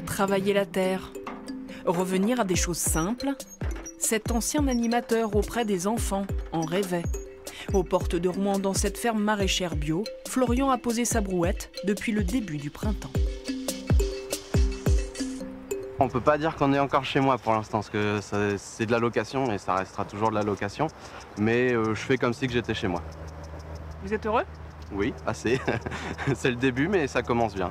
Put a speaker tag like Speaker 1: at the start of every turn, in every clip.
Speaker 1: Travailler la terre, revenir à des choses simples, cet ancien animateur auprès des enfants en rêvait. Aux portes de Rouen, dans cette ferme maraîchère bio, Florian a posé sa brouette depuis le début du printemps.
Speaker 2: On ne peut pas dire qu'on est encore chez moi pour l'instant, parce que c'est de la location et ça restera toujours de la location. Mais je fais comme si que j'étais chez moi.
Speaker 1: Vous êtes heureux?
Speaker 2: Oui, assez. C'est le début, mais ça commence bien.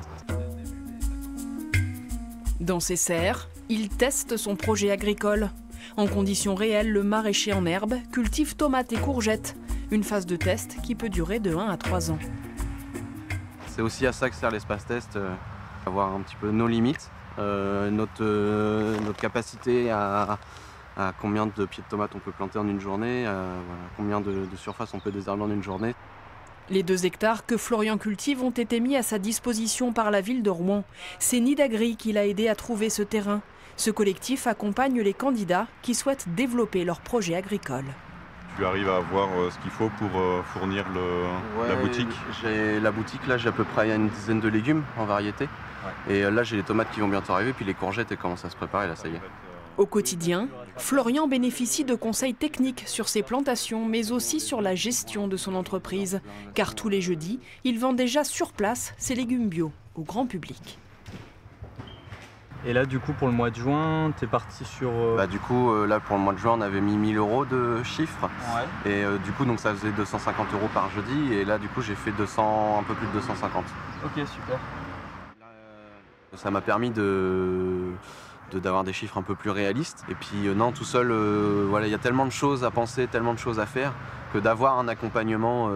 Speaker 1: Dans ses serres, il teste son projet agricole. En conditions réelles, le maraîcher en herbe cultive tomates et courgettes. Une phase de test qui peut durer de 1 à 3 ans.
Speaker 2: C'est aussi à ça que sert l'espace test, avoir un petit peu nos limites, notre capacité à combien de pieds de tomates on peut planter en une journée, voilà, combien de surface on peut désherber en une journée.
Speaker 1: Les 2 hectares que Florian cultive ont été mis à sa disposition par la ville de Rouen. C'est Nidagri qui l'a aidé à trouver ce terrain. Ce collectif accompagne les candidats qui souhaitent développer leur projet agricole.
Speaker 3: Tu arrives à avoir ce qu'il faut pour fournir la boutique?
Speaker 2: J'ai la boutique, là j'ai à peu près une dizaine de légumes en variété. Ouais. Et là j'ai les tomates qui vont bientôt arriver, puis les courgettes elles commencent à se préparer, là ça y est.
Speaker 1: Au quotidien, Florian bénéficie de conseils techniques sur ses plantations, mais aussi sur la gestion de son entreprise. Car tous les jeudis, il vend déjà sur place ses légumes bio au grand public.
Speaker 4: Et là, du coup, pour le mois de juin, tu es parti sur...
Speaker 2: Du coup, là, pour le mois de juin, on avait mis 1 000 € de chiffre. Ouais. Et du coup, donc, ça faisait 250 € par jeudi. Et là, du coup, j'ai fait un peu plus de 250.
Speaker 4: Ok, super.
Speaker 2: Ça m'a permis d'avoir des chiffres un peu plus réalistes. Et puis, non, tout seul, voilà, il y a tellement de choses à penser, tellement de choses à faire, que d'avoir un accompagnement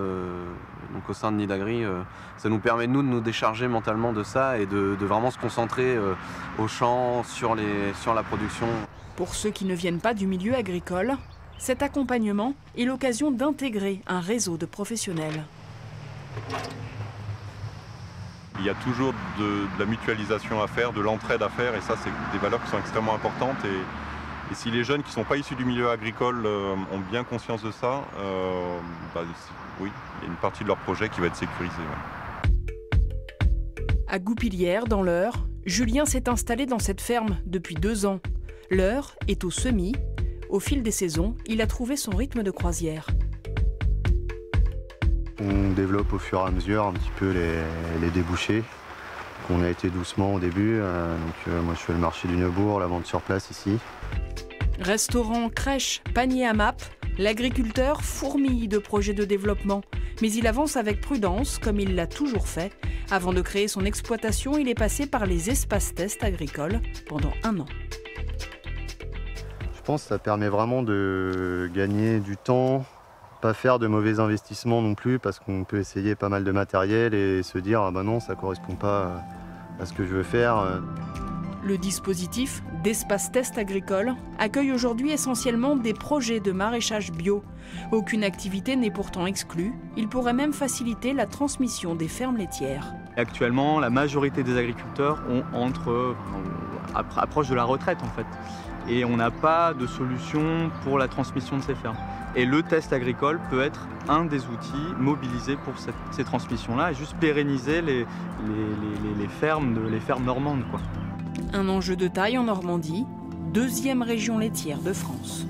Speaker 2: donc au sein de Nidagri, ça nous permet, nous, de nous décharger mentalement de ça et de vraiment se concentrer au champ, sur la production.
Speaker 1: Pour ceux qui ne viennent pas du milieu agricole, cet accompagnement est l'occasion d'intégrer un réseau de professionnels.
Speaker 3: Il y a toujours de la mutualisation à faire, de l'entraide à faire, et ça, c'est des valeurs qui sont extrêmement importantes. Et si les jeunes qui ne sont pas issus du milieu agricole ont bien conscience de ça, oui, il y a une partie de leur projet qui va être sécurisée. Ouais.
Speaker 1: À Goupillières, dans l'Eure, Julien s'est installé dans cette ferme depuis 2 ans. L'Eure est au semis. Au fil des saisons, il a trouvé son rythme de croisière.
Speaker 5: On développe au fur et à mesure un petit peu les débouchés. On a été doucement au début. Moi, je fais le marché du Neubourg, la vente sur place ici.
Speaker 1: Restaurant, crèche, panier à map, l'agriculteur fourmille de projets de développement. Mais il avance avec prudence, comme il l'a toujours fait. Avant de créer son exploitation, il est passé par les espaces tests agricoles pendant 1 an.
Speaker 5: Je pense que ça permet vraiment de gagner du temps, pas faire de mauvais investissements non plus, parce qu'on peut essayer pas mal de matériel et se dire ah ben non, ça correspond pas à ce que je veux faire.
Speaker 1: Le dispositif d'espace test agricole accueille aujourd'hui essentiellement des projets de maraîchage bio. Aucune activité n'est pourtant exclue. Il pourrait même faciliter la transmission des fermes laitières.
Speaker 4: Actuellement, la majorité des agriculteurs approchent de la retraite en fait. Et on n'a pas de solution pour la transmission de ces fermes. Et le test agricole peut être un des outils mobilisés pour ces transmissions-là et juste pérenniser les fermes normandes, quoi.
Speaker 1: Un enjeu de taille en Normandie, 2e région laitière de France.